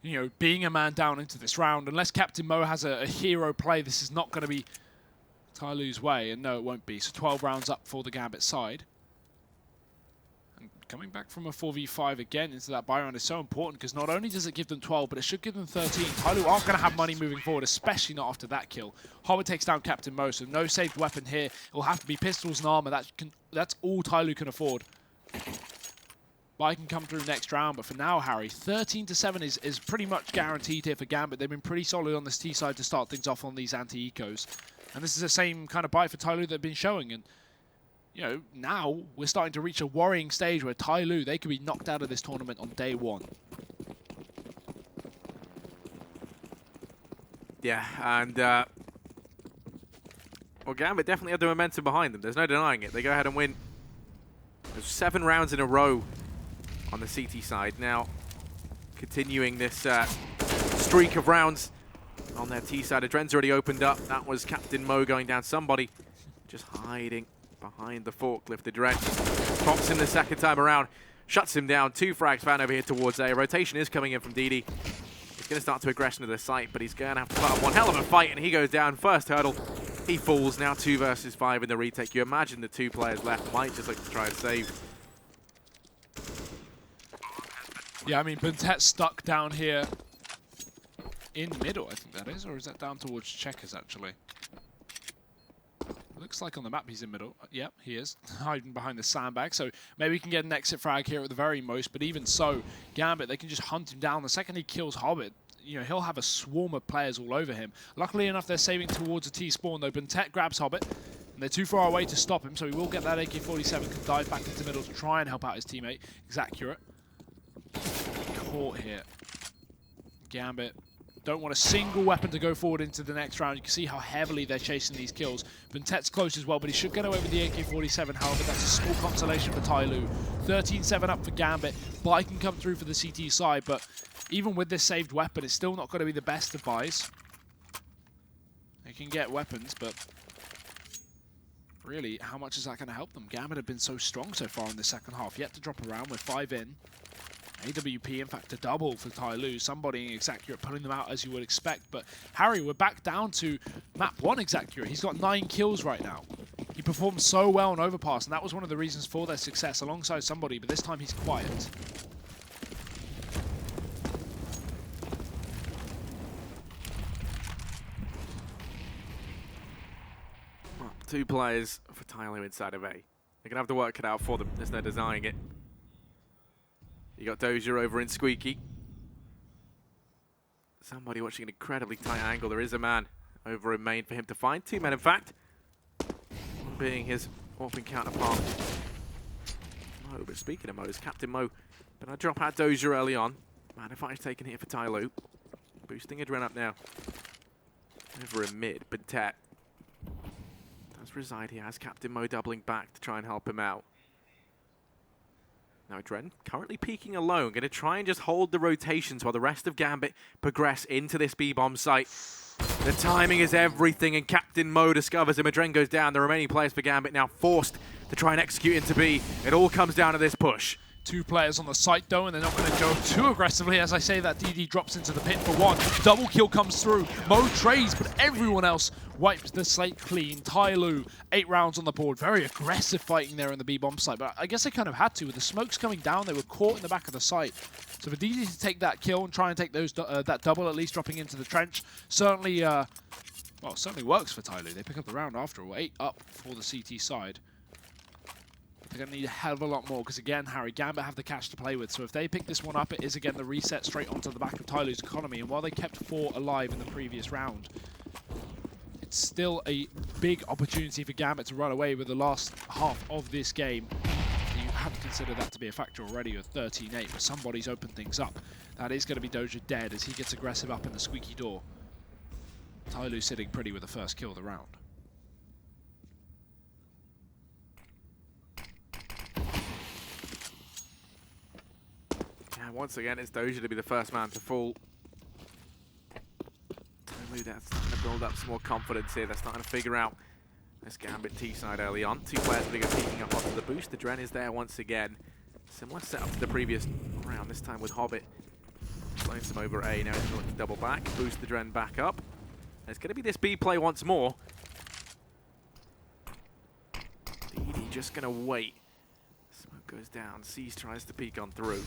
you know, being a man down into this round. Unless Captain Mo has a hero play, this is not going to be TyLoo's way. And no, it won't be. So 12 rounds up for the Gambit side. And coming back from a 4v5 again into that buy round is so important because not only does it give them 12, but it should give them 13. TyLoo aren't going to have money moving forward, especially not after that kill. Hobbit takes down Captain Mo, so no saved weapon here. It will have to be pistols and armor. That's all TyLoo can afford. Buy can come through next round, but for now, Harry, 13-7 is pretty much guaranteed here for Gambit. They've been pretty solid on this T side to start things off on these anti-ecos. And this is the same kind of buy for TyLoo they've been showing. And, you know, now we're starting to reach a worrying stage where TyLoo, they could be knocked out of this tournament on day one. Yeah, and, well, Gambit definitely have the momentum behind them. There's no denying it. They go ahead and win. There's 7 rounds in a row on the CT side. Now, continuing this streak of rounds on their T side. Adren's already opened up. That was Captain Mo going down. Somebody just hiding behind the forklift. Adren pops him the second time around. Shuts him down. 2 frags found over here towards A. Rotation is coming in from DD. He's going to start to aggression to the site, but he's going to have to put up one hell of a fight, and he goes down. First hurdle. He falls. Now 2 versus 5 in the retake. You imagine the 2 players left might just like to try and save. Yeah, I mean, Bentet's stuck down here in the middle, I think that is. Or is that down towards Checkers, actually? Looks like on the map he's in middle. Yep, he is. Hiding behind the sandbag. So maybe we can get an exit frag here at the very most. But even so, Gambit, they can just hunt him down. The second he kills Hobbit, you know, he'll have a swarm of players all over him. Luckily enough, they're saving towards a T-spawn, though. Bentet grabs Hobbit, and they're too far away to stop him, so he will get that AK-47, can dive back into the middle to try and help out his teammate. Exacurate. Caught here. Gambit don't want a single weapon to go forward into the next round. You can see how heavily they're chasing these kills. Bentet's close as well, but he should get away with the AK-47. However, that's a small consolation for TyLoo. 13-7 up for Gambit. Buy can come through for the CT side, but even with this saved weapon, it's still not going to be the best of buys. They can get weapons, but really, how much is that going to help them? Gambit have been so strong so far in the second half. Yet to drop around with 5 in. AWP, in fact, a double for TyLoo. Somebody in Exacurate pulling them out as you would expect. But Harry, we're back down to map 1 Exacurate. He's got 9 kills right now. He performed so well on Overpass, and that was one of the reasons for their success alongside somebody, but this time he's quiet. Well, 2 players for TyLoo inside of A. They're going to have to work it out for them. There's no denying it. You got Dozier over in Squeaky. Somebody watching an incredibly tight angle. There is a man over in main for him to find. 2 men, in fact. One being his orphan counterpart, Mo. But speaking of Mo, it's Captain Mo. But I drop out Dozier early on. Man, if I've taken here for TyLoo. Boosting Adren up now. Over in mid. Bentet does reside here as Captain Mo doubling back to try and help him out. Now Adren currently peeking alone, going to try and just hold the rotations while the rest of Gambit progress into this B-bomb site. The timing is everything, and Captain Mo discovers him. Adren goes down. The remaining players for Gambit now forced to try and execute into B. It all comes down to this push. 2 players on the site though, and they're not going to go too aggressively. As I say that, DD drops into the pit for 1. Double kill comes through. Mo trades, but everyone else wipes the slate clean. TyLoo, 8 rounds on the board. Very aggressive fighting there in the B-bomb site, but I guess they kind of had to. With the smokes coming down, they were caught in the back of the site. So for DD to take that kill and try and take those that double, at least dropping into the trench, certainly, well, certainly works for TyLoo. They pick up the round after all. 8 up for the CT side. They're going to need a hell of a lot more because, again, Harry, Gambit have the cash to play with. So if they pick this one up, it is, again, the reset straight onto the back of TyLoo's economy. And while they kept 4 alive in the previous round, it's still a big opportunity for Gambit to run away with the last half of this game. You have to consider that to be a factor already with 13-8, but somebody's opened things up. That is going to be Doja dead as he gets aggressive up in the squeaky door. TyLoo sitting pretty with the first kill of the round. Yeah, once again, it's Dozier to be the first man to fall. TyLoo, that's starting to build up some more confidence here. They're starting to figure out This Gambit T-side early on. Two players are peeking up onto the boost. The Dren is there once again. Similar setup to the previous round, this time with Hobbit. Slowing some over A, now he's going to double back. Boost the Dren back up. And it's going to be this B play once more. DD just going to wait. Smoke goes down. C's tries to peek on through.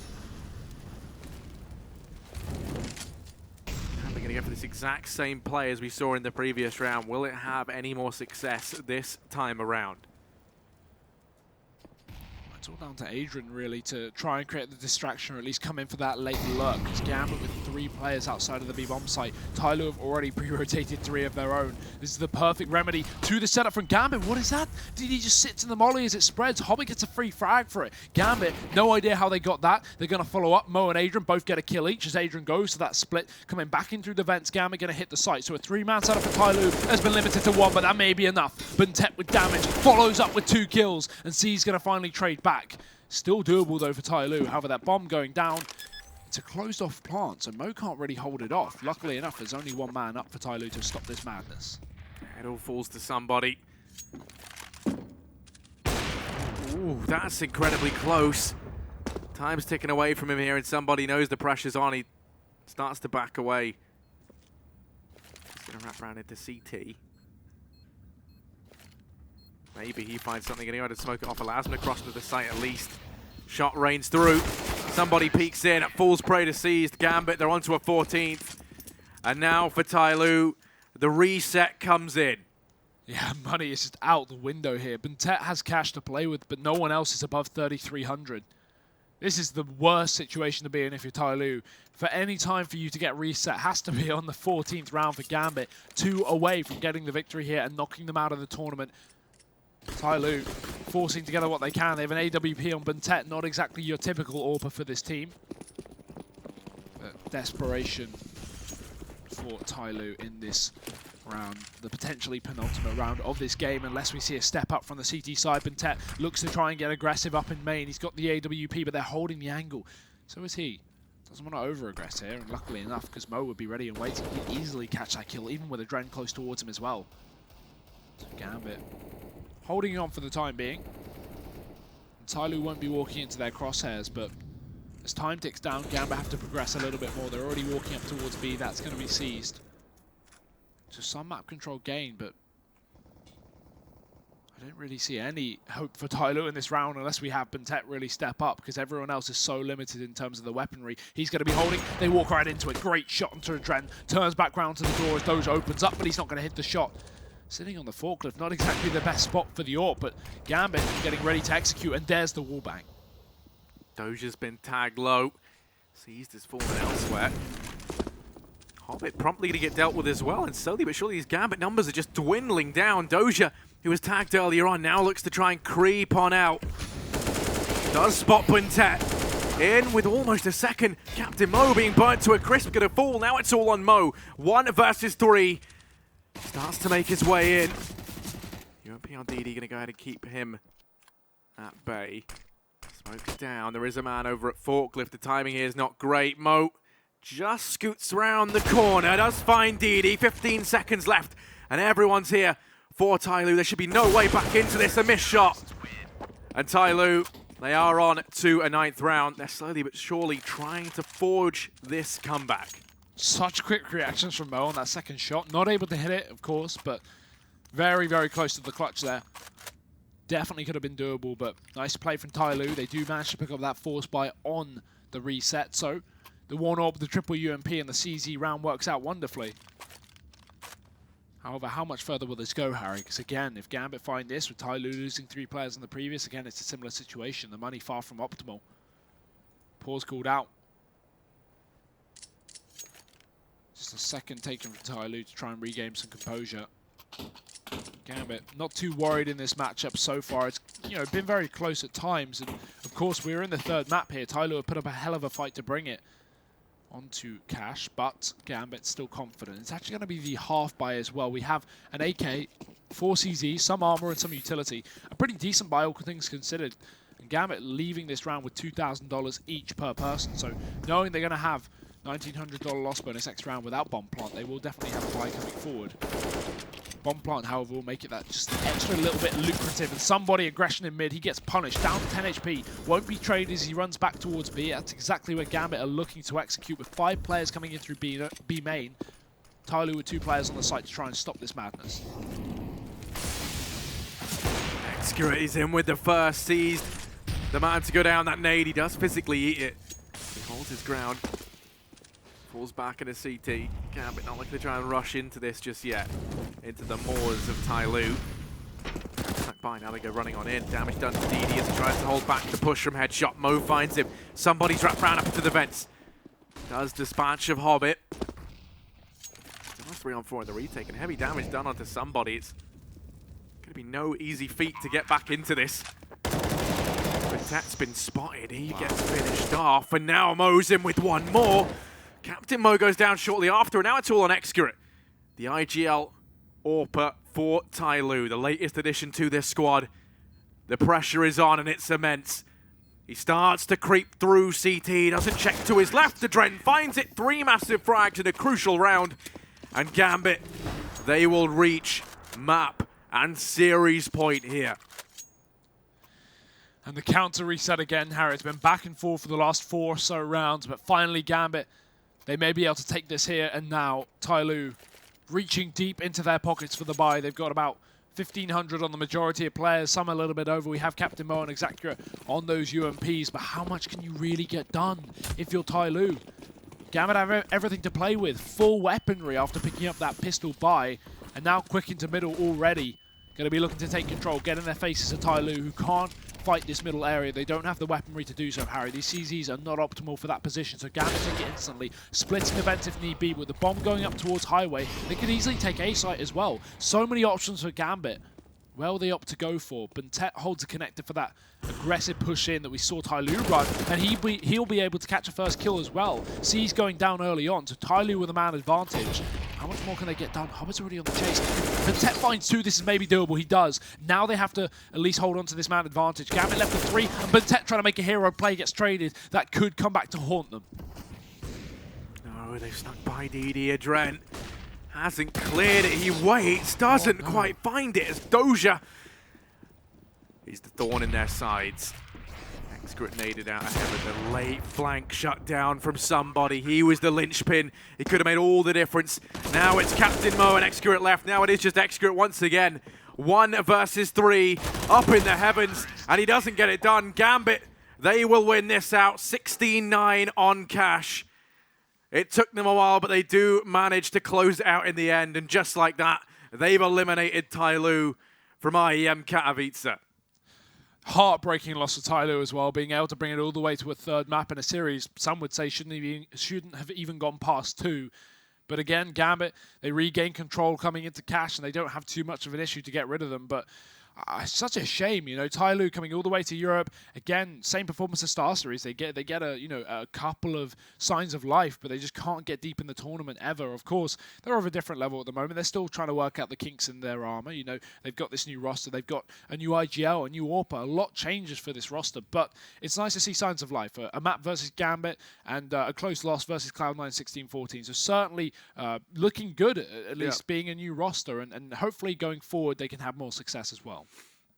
And they're going to go for this exact same play as we saw in the previous round. Will it have any more success this time around? It's all down to Adrian, really, to try and create the distraction or at least come in for that late lurk. Because Gambit with 3 players outside of the B-bomb site. TyLoo have already pre-rotated 3 of their own. This is the perfect remedy to the setup from Gambit. What is that? DD just sits in the molly as it spreads. Hobbit gets a free frag for it. Gambit, no idea how they got that. They're going to follow up. Mo and Adrian both get a kill each as Adrian goes to that split. Coming back in through the vents, Gambit going to hit the site. So a 3-man setup for TyLoo has been limited to 1, but that may be enough. Bentet with damage, follows up with 2 kills, and C's going to finally trade back. Still doable though for TyLoo. However, that bomb going down, it's a closed off plant, so Mo can't really hold it off. Luckily enough, there's only 1 man up for TyLoo to stop this madness. It all falls to somebody. Ooh, that's incredibly close. Time's ticking away from him here, and somebody knows the pressure's on. He starts to back away. He's going to wrap around into CT. Maybe he finds something anyway to smoke it off. Allows him to cross to the site at least. Shot rains through. Somebody peeks in. Falls prey to Seized. Gambit, they're onto a 14th. And now for TyLoo, the reset comes in. Yeah, money is just out the window here. Bentet has cash to play with, but no one else is above 3,300. This is the worst situation to be in if you're TyLoo. For any time for you to get reset has to be on the 14th round for Gambit. 2 away from getting the victory here and knocking them out of the tournament. TyLoo forcing together what they can. They have an AWP on Bentet, not exactly your typical AWPer for this team. But desperation for TyLoo in this round, the potentially penultimate round of this game, unless we see a step up from the CT side. Bentet looks to try and get aggressive up in main. He's got the AWP, but they're holding the angle. So is he. Doesn't want to over-aggress here, and luckily enough, because Mo would be ready and waiting, he'd easily catch that kill, even with a Dren close towards him as well. So Gambit holding on for the time being. And TyLoo won't be walking into their crosshairs, but as time ticks down, Gambit have to progress a little bit more. They're already walking up towards B. That's going to be seized. So some map control gain, but I don't really see any hope for TyLoo in this round unless we have Bentet really step up, because everyone else is so limited in terms of the weaponry. He's going to be holding. They walk right into it. Great shot onto the Dren. Turns back round to the door as Doge opens up, but he's not going to hit the shot. Sitting on the forklift, not exactly the best spot for the AWP, but Gambit getting ready to execute, and there's the wallbang. Doja's been tagged low. Seized is falling elsewhere. Hobbit promptly going to get dealt with as well, and slowly but surely these Gambit numbers are just dwindling down. Doja, who was tagged earlier on, now looks to try and creep on out. Does spot Bentet. In with almost a second. Captain Mo being burnt to a crisp, going to fall. Now it's all on Mo. 1 versus 3. Starts to make his way in. UMP on DD going to go ahead and keep him at bay. Smoke's down. There is a man over at Forklift. The timing here is not great. Mo just scoots around the corner. Does find DD. 15 seconds left. And everyone's here for TyLoo. There should be no way back into this. A missed shot. And TyLoo, they are on to a 9th round. They're slowly but surely trying to forge this comeback. Such quick reactions from Mo on that second shot. Not able to hit it, of course, but very, very close to the clutch there. Definitely could have been doable, but nice play from TyLoo. They do manage to pick up that force buy on the reset, so the 1-AWP, the triple UMP, and the CZ round works out wonderfully. However, how much further will this go, Harry? Because again, if Gambit find this, with TyLoo losing 3 players in the previous, again, it's a similar situation. The money far from optimal. Pause called out. Just a second taken from TyLoo to try and regain some composure. Gambit not too worried in this matchup so far. It's been very close at times, and of course we're in the 3rd map here. TyLoo have put up a hell of a fight to bring it onto Cash, but Gambit's still confident. It's actually going to be the half buy as well. We have an AK, 4 CZ, some armor and some utility. A pretty decent buy, all things considered. And Gambit leaving this round with $2,000 each per person. So knowing they're going to have $1,900 loss bonus next round without bomb plant, they will definitely have a buy coming forward. Bomb plant, however, will make it that just extra little bit lucrative. And somebody aggression in mid, he gets punished, down to 10 HP. Won't be traded as he runs back towards B. That's exactly where Gambit are looking to execute, with 5 players coming in through B main. TyLoo with 2 players on the site to try and stop this madness. Excurate is in with the first, seized the man to go down that nade. He does physically eat it. He holds his ground. Falls back in a CT. Gambit not looking to try and rush into this just yet. Into the moors of TyLoo. Stuck by, now they go running on in. Damage done to DD as he tries to hold back the push from Headshot. Mo finds him. Somebody's wrapped round up into the vents. Does dispatch of Hobbit. Still 3 on 4 in the retake, and heavy damage done onto somebody. It's going to be no easy feat to get back into this. But that's been spotted. He gets finished off, and now Mo's in with one more. Captain Mo goes down shortly after, and now it's all on Excurate. The IGL AWPer for TyLoo, the latest addition to this squad. The pressure is on, and it's immense. He starts to creep through CT, doesn't check to his left. Adren finds it, 3 massive frags in a crucial round. And Gambit, they will reach map and series point here. And the counter reset again, Harry. It's been back and forth for the last 4 or so rounds, but finally Gambit, they may be able to take this here and now. TyLoo reaching deep into their pockets for the buy. They've got about 1,500 on the majority of players, some a little bit over. We have Captain Mo and Exacura on those UMPs, but how much can you really get done if you're TyLoo? Gambit have everything to play with. Full weaponry after picking up that pistol buy, and now quick into middle already. Going to be looking to take control, get in their faces of TyLoo, who can't fight this middle area. They don't have the weaponry to do so, Harry. These CZs are not optimal for that position, so Gambit take it instantly, splitting the vent if need be. With the bomb going up towards Highway, they could easily take A site as well. So many options for Gambit. Well, they opt to go for. Bentet holds a connector for that aggressive push in that we saw TyLoo run, and he'll be able to catch a first kill as well. C's going down early on, so TyLoo with a man advantage. How much more can they get done? Hobbit's already on the chase. Bentet finds 2, this is maybe doable, he does. Now they have to at least hold on to this man advantage. Gambit left with 3, and Bentet trying to make a hero play gets traded. That could come back to haunt them. No, they've snuck by DD. Adren hasn't cleared it. He waits, doesn't quite find it as Doja. He's the thorn in their sides. Excurate naded out ahead of the late flank shut down from somebody. He was the linchpin. He could have made all the difference. Now it's Captain Mo and Excurate left. Now it is just Excurate once again. 1 versus 3 up in the heavens, and he doesn't get it done. Gambit, they will win this out. 16-9 on cash. It took them a while, but they do manage to close it out in the end. And just like that, they've eliminated TyLoo from IEM Katowice. Heartbreaking loss for TyLoo as well, being able to bring it all the way to a 3rd map in a series. Some would say shouldn't have even gone past 2. But again, Gambit, they regain control coming into cash, and they don't have too much of an issue to get rid of them. But such a shame, you know. TyLoo coming all the way to Europe again. Same performance as Star Series. They get a couple of signs of life, but they just can't get deep in the tournament ever. Of course, they're of a different level at the moment. They're still trying to work out the kinks in their armor. You know, they've got this new roster. They've got a new IGL, a new AWPer. A lot changes for this roster, but it's nice to see signs of life. A map versus Gambit and a close loss versus Cloud9 16-14. So certainly looking good, at least being a new roster, and hopefully going forward they can have more success as well.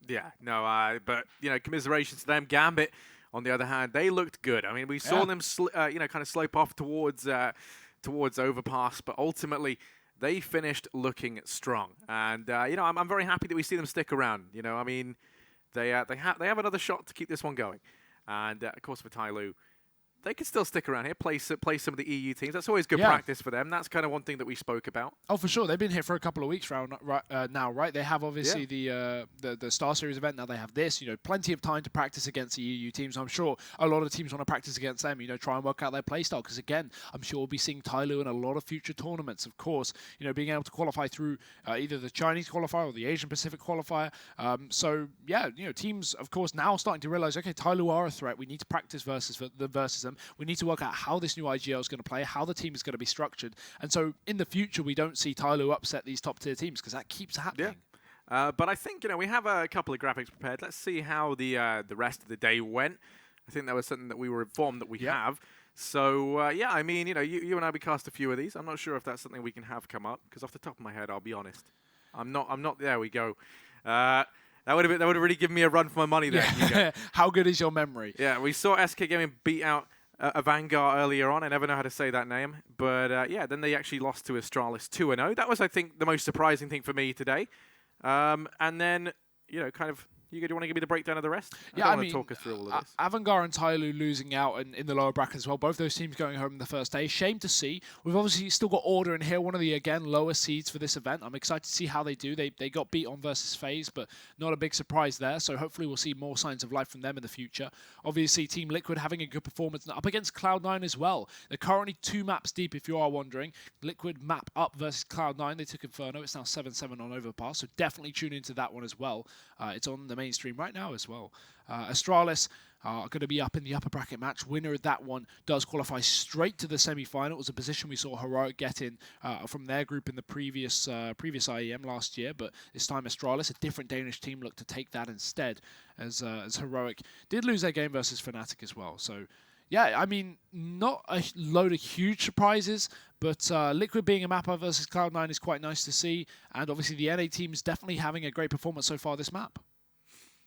Yeah, no, but, you know, commiserations to them. Gambit, on the other hand, they looked good. I mean, we saw them, kind of slope off towards Overpass, but ultimately they finished looking strong. And, you know, I'm very happy that we see them stick around. You know, I mean, they have another shot to keep this one going. And, of course, for TyLoo, they could still stick around here, play some of the EU teams. That's always good practice for them. That's kind of one thing that we spoke about. Oh, for sure. They've been here for a couple of weeks now, right? They have obviously the Star Series event. Now they have this. You know, plenty of time to practice against the EU teams. I'm sure a lot of teams want to practice against them. You know, try and work out their play style. Because again, I'm sure we'll be seeing TyLoo in a lot of future tournaments. Of course, you know, being able to qualify through either the Chinese qualifier or the Asian Pacific qualifier. So yeah, you know, teams of course now starting to realize, okay, TyLoo are a threat. We need to practice versus them. We need to work out how this new IGL is going to play, how the team is going to be structured. And so in the future, we don't see TyLoo upset these top tier teams because that keeps happening. Yeah. But I think, you know, we have a couple of graphics prepared. Let's see how the rest of the day went. I think that was something that we were informed that we have. So, yeah, I mean, you know, you and I, we cast a few of these. I'm not sure if that's something we can have come up because off the top of my head, I'll be honest, I'm not. There we go. That would have really given me a run for my money there. Yeah. How good is your memory? Yeah, we saw SK Gaming beat out a Vanguard earlier on. I never know how to say that name. But yeah, then they actually lost to Astralis 2-0. That was, I think, the most surprising thing for me today. And then, kind of, do you want to give me the breakdown of the rest? Yeah, I want mean, to talk us through all of this. Avangard and TyLoo losing out in the lower bracket as well. Both those teams going home the first day. Shame to see. We've obviously still got Order in here, one of the, again, lower seeds for this event. I'm excited to see how they do. They got beat on versus FaZe, but not a big surprise there. So hopefully we'll see more signs of life from them in the future. Obviously, Team Liquid having a good performance up against Cloud9 as well. They're currently 2 maps deep, if you are wondering. Liquid map up versus Cloud9. They took Inferno. It's now 7-7 on Overpass, so definitely tune into that one as well. It's on the mainstream right now as well. Astralis are going to be up in the upper bracket match. Winner of that one does qualify straight to the semi-final. It was a position we saw Heroic get in from their group in the previous IEM last year, but this time Astralis, a different Danish team, looked to take that instead, as Heroic did lose their game versus Fnatic as well. So yeah, I mean, not a load of huge surprises, but Liquid being a mapper versus Cloud9 is quite nice to see, and obviously the NA team is definitely having a great performance so far this map.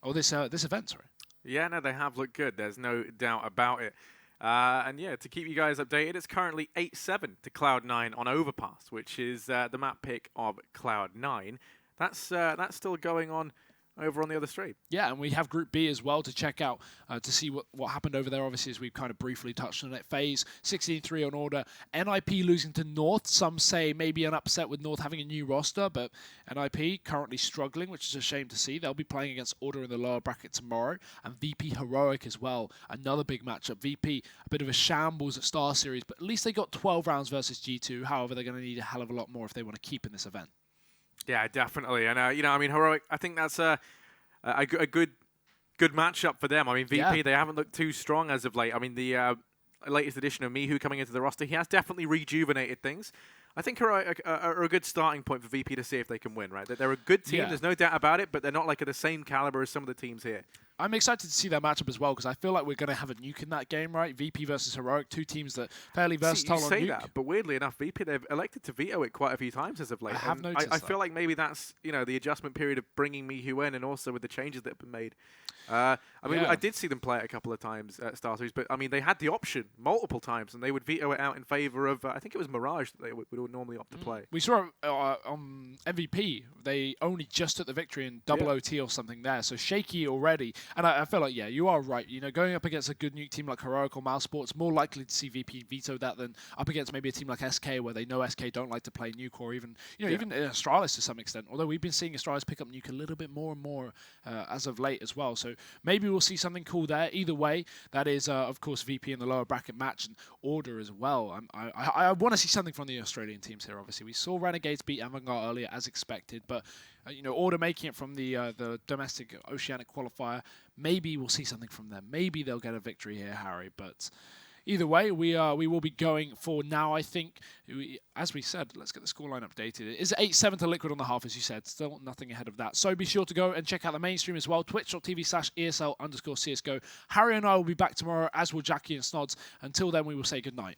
Oh, this event, sorry. Yeah, no, they have looked good. There's no doubt about it. And yeah, to keep you guys updated, it's currently 8-7 to Cloud9 on Overpass, which is the map pick of Cloud9. That's still going on over on the other stream. Yeah, and we have Group B as well to check out to see what happened over there. Obviously, as we've kind of briefly touched on it, FaZe 16-3 on Order. NIP losing to North. Some say maybe an upset with North having a new roster, but NIP currently struggling, which is a shame to see. They'll be playing against Order in the lower bracket tomorrow, and VP Heroic as well. Another big matchup. VP, a bit of a shambles at Star Series, but at least they got 12 rounds versus G2. However, they're going to need a hell of a lot more if they want to keep in this event. Yeah, definitely. And, I mean, Heroic, I think that's a good matchup for them. I mean, VP, they haven't looked too strong as of late. I mean, the latest edition of Mihu coming into the roster, he has definitely rejuvenated things. I think Heroic are a good starting point for VP to see if they can win, right? They're a good team, there's no doubt about it, but they're not like at the same caliber as some of the teams here. I'm excited to see that matchup as well, because I feel like we're going to have a nuke in that game, right? VP versus Heroic, 2 teams that fairly versatile on nuke. You say that, but weirdly enough, VP, they've elected to veto it quite a few times as of late. I have noticed I feel like maybe that's, the adjustment period of bringing Mihu in, and also with the changes that have been made. I mean, I did see them play it a couple of times at Star Series, but I mean, they had the option multiple times, and they would veto it out in favor of, I think it was Mirage that they would normally opt to play. We saw on MVP, they only just took the victory in double OT or something there, so shaky already. And I feel like, you are right. Going up against a good nuke team like Heroic or Mousesports, more likely to see VP veto that than up against maybe a team like SK, where they know SK don't like to play nuke, or even even Astralis to some extent. Although we've been seeing Astralis pick up nuke a little bit more and more as of late as well. So maybe we'll see something cool there. Either way, that is of course VP in the lower bracket match, and Order as well. I want to see something from the Australian teams here. Obviously, we saw Renegades beat Avangard earlier as expected, but Order making it from the domestic Oceanic qualifier. Maybe we'll see something from them. Maybe they'll get a victory here, Harry. But either way, we will be going for now. I think, as we said, let's get the scoreline updated. It is 8-7 to Liquid on the half, as you said. Still nothing ahead of that. So be sure to go and check out the mainstream as well. Twitch.tv/ESL_CSGO. Harry and I will be back tomorrow, as will Jackie and Snods. Until then, we will say goodnight.